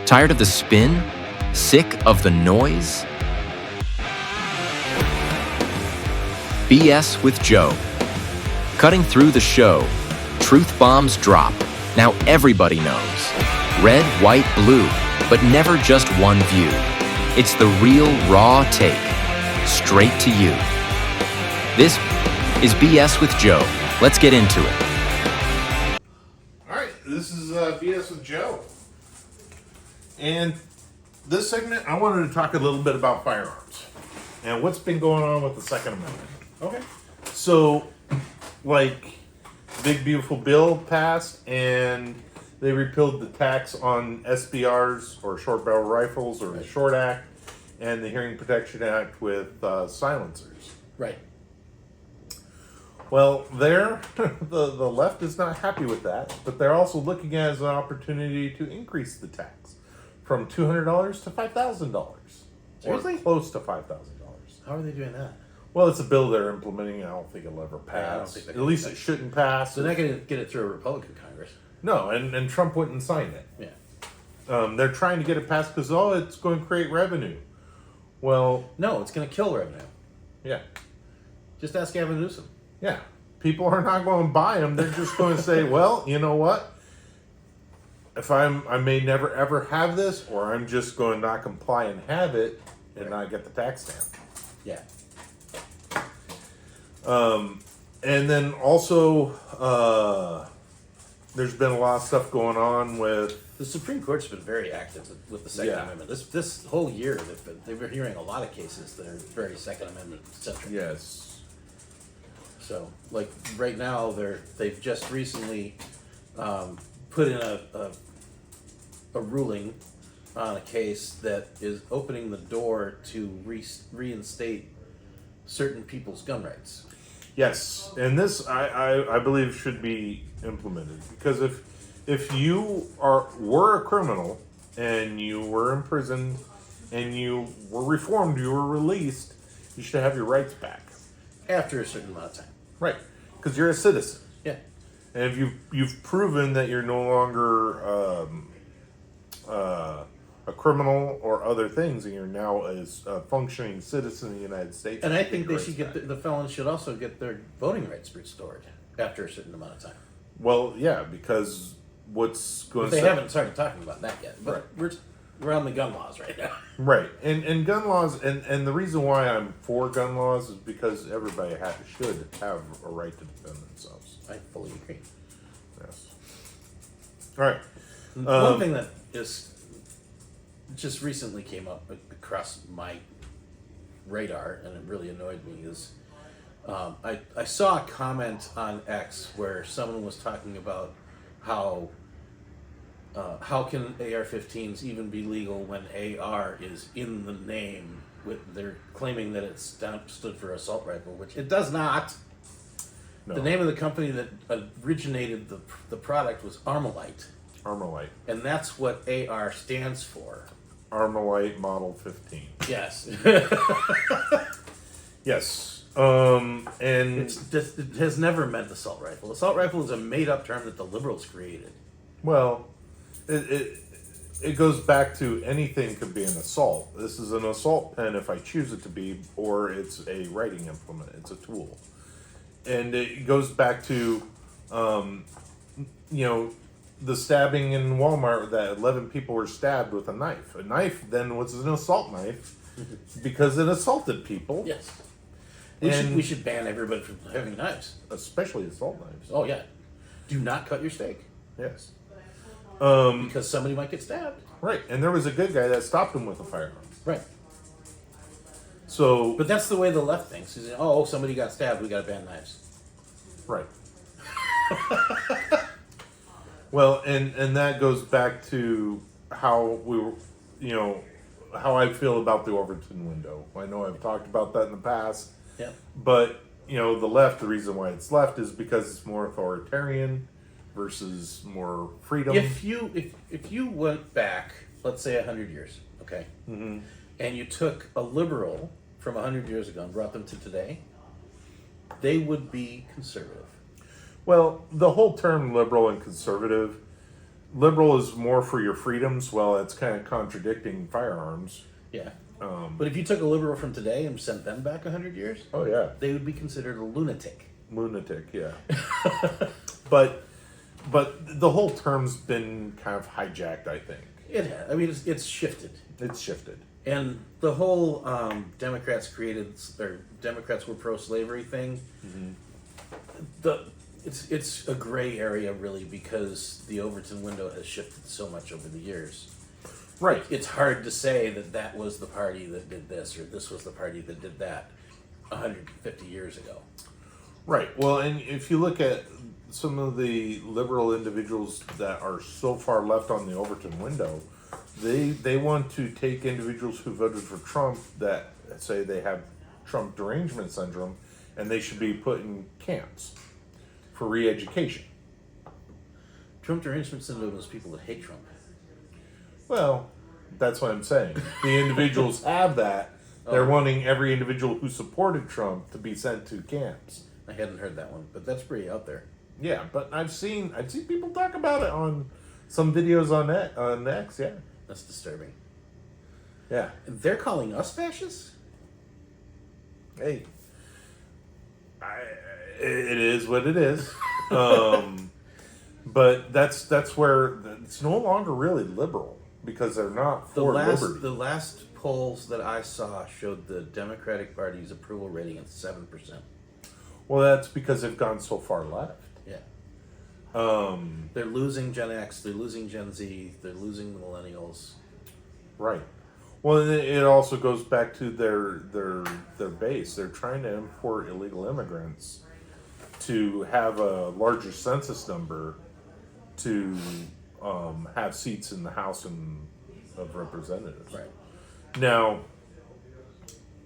Tired of the spin? Sick of the noise? BS with Joe. Cutting through the show, truth bombs drop. Now everybody knows. Red, white, blue, but never just one view. It's the real, raw take, straight to you. This is BS with Joe. Let's get into it. All right, this is BS with Joe. And this segment, I wanted to talk a little bit about firearms and what's been going on with the Second Amendment. Okay. So, like, big beautiful bill passed, and they repealed the tax on SBRs or short barrel rifles or the Short Act, and the Hearing Protection Act with silencers. Right. Well, the left is not happy with that, but they're also looking at it as an opportunity to increase the tax from $200 to $5,000. Seriously? Or close to $5,000. How are they doing that? Well, it's a bill they're implementing. I don't think it'll ever I don't pass. think they At can least pass. it shouldn't pass. So they're not going to get it through a Republican Congress. No, and Trump wouldn't sign it. Yeah. They're trying to get it passed because, it's going to create revenue. Well, No, it's going to kill revenue. yeah. Just ask Gavin Newsom. Yeah. People are not going to buy them. They're just going to say, well, you know what? If I may never ever have this, or I'm just going to not comply and have it and not get the tax stamp. Yeah. And then also, there's been a lot of stuff going on with, The Supreme Court's been very active with the Second Yeah. Amendment. This whole year, they've been hearing a lot of cases that are very Second Amendment centric. yes. So, like right now, they've just recently put in a ruling on a case that is opening the door to reinstate certain people's gun rights. Yes, and this I believe should be implemented, because if you were a criminal and you were imprisoned and you were reformed, you were released, you should have your rights back. After a certain amount of time. Right, because you're a citizen, Yeah. and if you've proven that you're no longer a criminal or other things, and you're now a functioning citizen of the United States. And I you think your they should rights get back. the felons should also get their voting rights restored after a certain amount of time. Well, yeah, because what's going But they to haven't started talking about that yet. But we're on the gun laws right now. Right, and gun laws, and the reason why I'm for gun laws is because everybody should have a right to defend themselves. I fully agree. Yes. All right. One thing that just recently came up across my radar, and it really annoyed me, is I saw a comment on X where someone was talking about how can AR-15s even be legal when AR is in the name? They're claiming that it stood for assault rifle, which it does not. No. The name of the company that originated the product was Armalite, Armalite. and that's what AR stands for. Armalite Model 15. Yes. Yes. And It has never meant assault rifle. Assault rifle is a made-up term that the liberals created. well, it goes back to anything could be an assault. This is an assault pen if I choose it to be, or it's a writing implement. It's a tool. And it goes back to, the stabbing in Walmart that 11 people were stabbed with a knife. A knife then was an assault knife because it assaulted people, Yes. And- We should ban everybody from having knives. especially assault knives. Oh, yeah. Do not cut your steak Yes. because somebody might get stabbed. Right. And there was a good guy that stopped him with a firearm. Right. So, But that's the way the left thinks. Is, oh, somebody got stabbed, we got to ban knives. right. Well, and that goes back to how we were, how I feel about the Overton window. I know I've talked about that in the past, Yeah. but the left, the reason why it's left is because it's more authoritarian versus more freedom. If you went back, let's say 100 years, okay, and you took a liberal from 100 years ago and brought them to today, they would be conservative. Well, the whole term liberal and conservative liberal is more for your freedoms. Well, it's kind of contradicting firearms. Yeah. But if you took a liberal from today and sent them back 100 years, Oh yeah, they would be considered a lunatic. lunatic. Yeah, but the whole term's been kind of hijacked. I think It has. I mean, it's shifted. it's shifted. And the whole Democrats were pro-slavery thing. It's a gray area really because the Overton window has shifted so much over the years. Right. It's hard to say that was the party that did this or this was the party that did that 150 years ago. Right. Well, and if you look at some of the liberal individuals that are so far left on the Overton window, they want to take individuals who voted for Trump that say they have Trump derangement syndrome, and they should be put in camps for re-education. Trump derangement syndrome is people that hate Trump. Well, that's what I'm saying. The individuals have that. They're wanting every individual who supported Trump to be sent to camps. I hadn't heard that one, but that's pretty out there. Yeah, but I've seen people talk about it on some videos on X. Yeah, That's disturbing. yeah. They're calling us fascists? Hey, it is what it is. But that's where it's no longer really liberal because they're not for liberty. The last polls that I saw showed the Democratic Party's approval rating at 7%. Well, that's because they've gone so far left. Yeah. They're losing Gen X, they're losing Gen Z, they're losing the millennials. Right. Well, and it also goes back to their base. They're trying to import illegal immigrants to have a larger census number to have seats in the House of Representatives. Right. Now,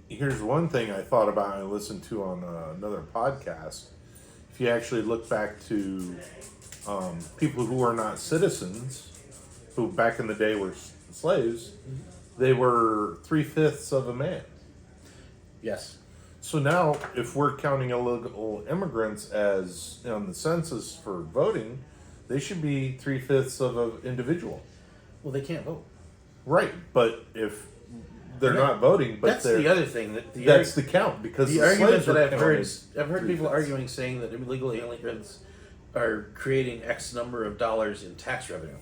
here's one thing I thought about and I listened to on another podcast. If you actually look back to people who are not citizens, who back in the day were slaves, they were 3/5 of a man. Yes. So now, if we're counting illegal immigrants as on the census for voting, they should be 3/5 of an individual. Well, they can't vote. Right, but if they're not voting, but that's the other thing. That's the count because the the argument slaves that were I've counted heard people 3/5. arguing saying that illegal immigrants are creating X number of dollars in tax revenue.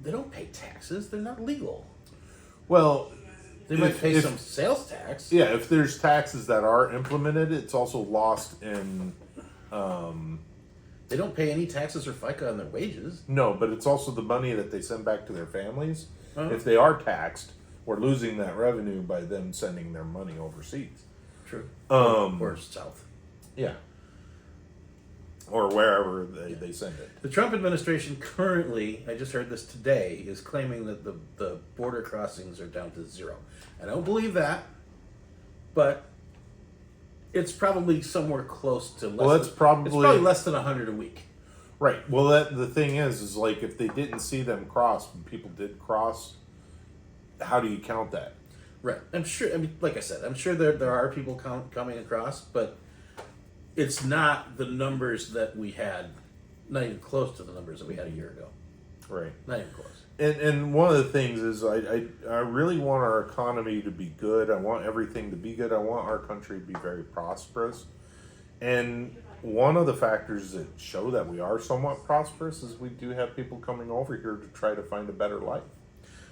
They don't pay taxes. They're not legal. Well, They might if- pay if- some sales tax. Yeah, if there's taxes that are implemented, it's also lost in. They don't pay any taxes or FICA on their wages. No, but it's also the money that they send back to their families. Uh-huh. If they are taxed, we're losing that revenue by them sending their money overseas. True. Um, Or south. Yeah. Or wherever they send it. The Trump administration currently, I just heard this today, is claiming that the border crossings are down to 0. I don't believe that, but it's probably somewhere close to less. Well, that's it's probably less than 100 a week. right. Well, the thing is like if they didn't see them cross, when people did cross, how do you count that? Right. I'm sure. I mean, like I said, I'm sure there are people coming across, but it's not the numbers that we had. Not even close to the numbers that we had a year ago. Right. Not even close. And one of the things is I really want our economy to be good. I want everything to be good. I want our country to be very prosperous. And one of the factors that show that we are somewhat prosperous is we do have people coming over here to try to find a better life.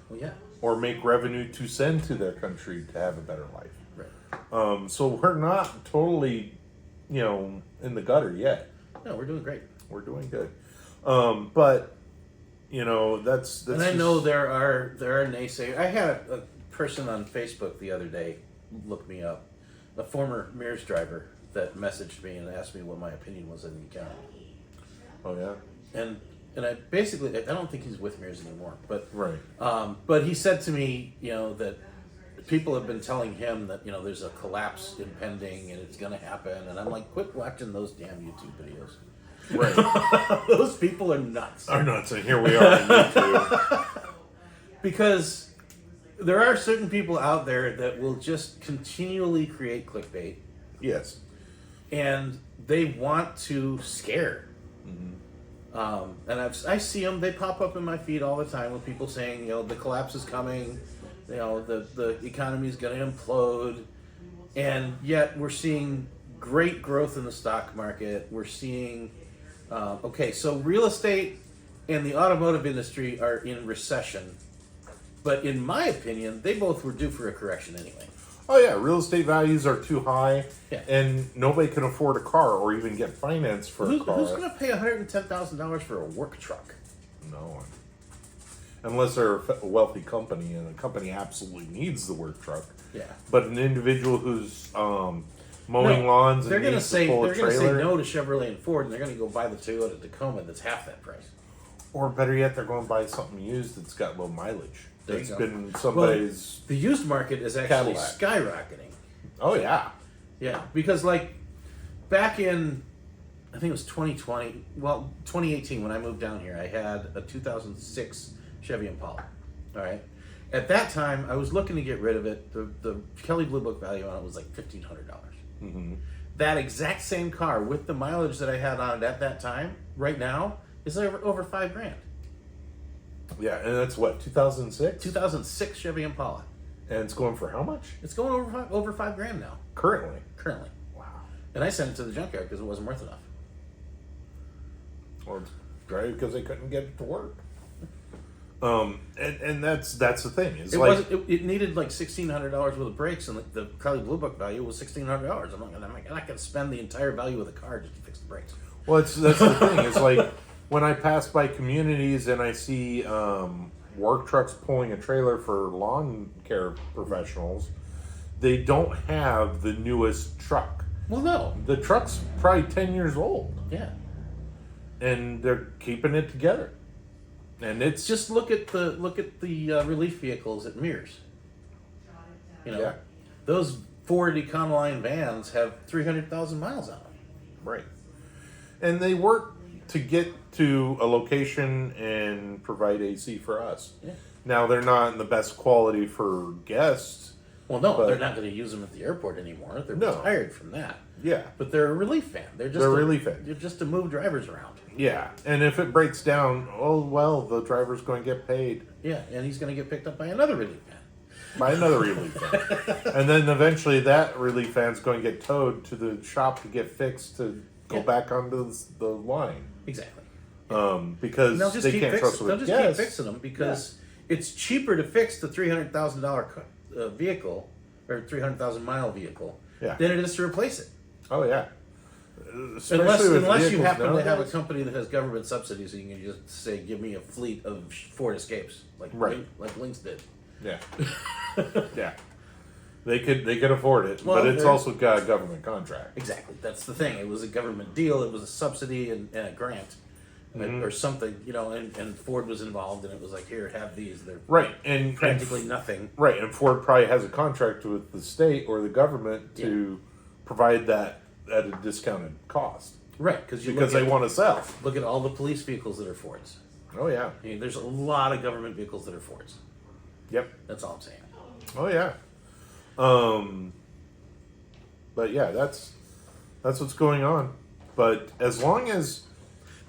Well, yeah. Or make revenue to send to their country to have a better life. Right. So we're not totally, in the gutter yet. No, we're doing great. We're doing good. But that's And I know there are naysayers. I had a person on Facebook the other day look me up, a former Mears driver that messaged me and asked me what my opinion was on the account. Oh yeah. And I basically, I don't think he's with Mears anymore, but Right. but he said to me, that people have been telling him that there's a collapse impending and it's going to happen, and I'm like, quit watching those damn YouTube videos. Right. Those people are nuts. Are nuts, and here we are on YouTube. Because there are certain people out there that will just continually create clickbait, Yes. and they want to scare. And I see them. They pop up in my feed all the time with people saying, the collapse is coming. The economy is going to implode. And yet we're seeing great growth in the stock market. We're seeing, so real estate and the automotive industry are in recession. But in my opinion, they both were due for a correction anyway. Oh yeah, real estate values are too high, Yeah. and nobody can afford a car or even get finance for a car. Who's going to pay $110,000 for a work truck? No one. Unless they're a wealthy company, and the company absolutely needs the work truck. Yeah. But an individual who's mowing lawns They're and going to needs say to pull a they're going to say trailer, no to Chevrolet and Ford, and they're going to go buy the Toyota Tacoma that's half that price. or better yet, they're going to buy something used that's got low mileage. There you That's go. been somebody's. The used market is actually Cadillac. skyrocketing. Oh yeah. Yeah, because back in, I think it was 2018 when I moved down here, I had a 2006 Chevy Impala. All right. At that time, I was looking to get rid of it. The Kelley Blue Book value on it was like $1,500. Mm-hmm. That exact same car with the mileage that I had on it at that time, right now, is over $5,000. Yeah, and that's what, 2006? 2006 Chevy Impala. And it's going for how much? It's going over $5,000 now. Currently. Wow. And I sent it to the junkyard because it wasn't worth enough. Well, it's great because they couldn't get it to work. And that's the thing. It needed like $1,600 worth of brakes, and the Kelley Blue Book value was $1,600. I'm not going to spend the entire value of the car just to fix the brakes. Well, that's the thing. It's like when I pass by communities and I see work trucks pulling a trailer for lawn care professionals, they don't have the newest truck. Well, no. The truck's probably 10 years old, Yeah. and they're keeping it together. And it's Just look at the relief vehicles at Mears. Yeah. Those Ford Econoline vans have 300,000 miles on them. right. And they work to get to a location and provide AC for us. Yeah. Now, they're not in the best quality for guests. Well, no, But- they're not going to use them at the airport anymore. They're No. retired from that. Yeah. But they're a relief van. They're They're a relief van. They're just to move drivers around. Yeah. And if it breaks down, oh, well, the driver's going to get paid Yeah, and he's going to get picked up by another relief van. by another relief van. And then eventually that relief van's going to get towed to the shop to get fixed to go Yeah. back onto the line. Exactly. Because And they'll just they keep can't trust fixing. with They'll just guests. keep fixing them because it's cheaper to fix the $300,000 vehicle or 300,000 mile vehicle Yeah. than it is to replace it. Oh, yeah. Unless Especially with you vehicles happen to have a nowadays. company that has government subsidies, and you can just say, "Give me a fleet of Ford Escapes," like Right. Lynx did. Yeah. Yeah. They could afford it, Well, but it's they're- also got a government contract. Exactly. That's the thing. It was a government deal. It was a subsidy and a grant, or something. And Ford was involved, and it was like, "Here, have these." They're Right. And practically nothing. Right, and Ford probably has a contract with the state or the government to provide that at a discounted cost Right, because they want to sell. Look at all the police vehicles that are Fords. Oh yeah. I mean, there's a lot of government vehicles that are Fords. Yep. That's all I'm saying. Oh yeah. But yeah, that's what's going on. But as long as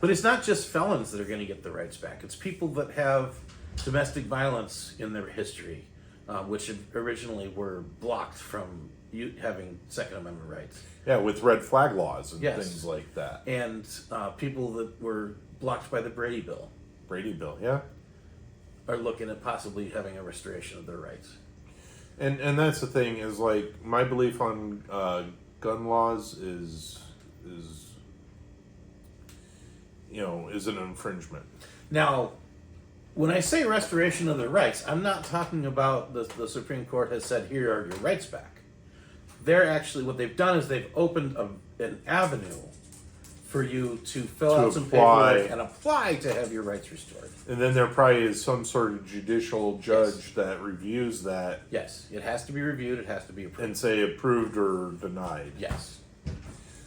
But it's not just felons that are going to get their rights back. It's people that have domestic violence in their history, which originally were blocked from having Second Amendment rights. with red flag laws and Yes. things like that. And people that were blocked by the Brady Bill Brady Bill, yeah. are looking at possibly having a restoration of their rights. And that's the thing is like my belief on gun laws is an infringement. Now, when I say restoration of their rights, I'm not talking about the Supreme Court has said, here are your rights back. They're actually, what they've done is they've opened an avenue for you to fill out some apply. paperwork and apply to have your rights restored. And then there probably is some sort of judicial judge that reviews that Yes, it has to be reviewed, it has to be approved. and say approved or denied. Yes.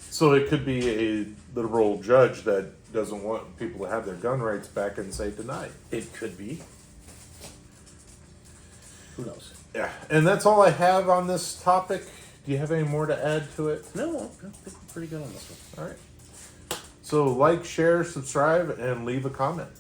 So it could be a liberal judge that doesn't want people to have their gun rights back and say denied. It could be. Who knows? Yeah, and that's all I have on this topic. Do you have any more to add to it? No, I think we're pretty good on this one. All right. So like, share, subscribe, and leave a comment.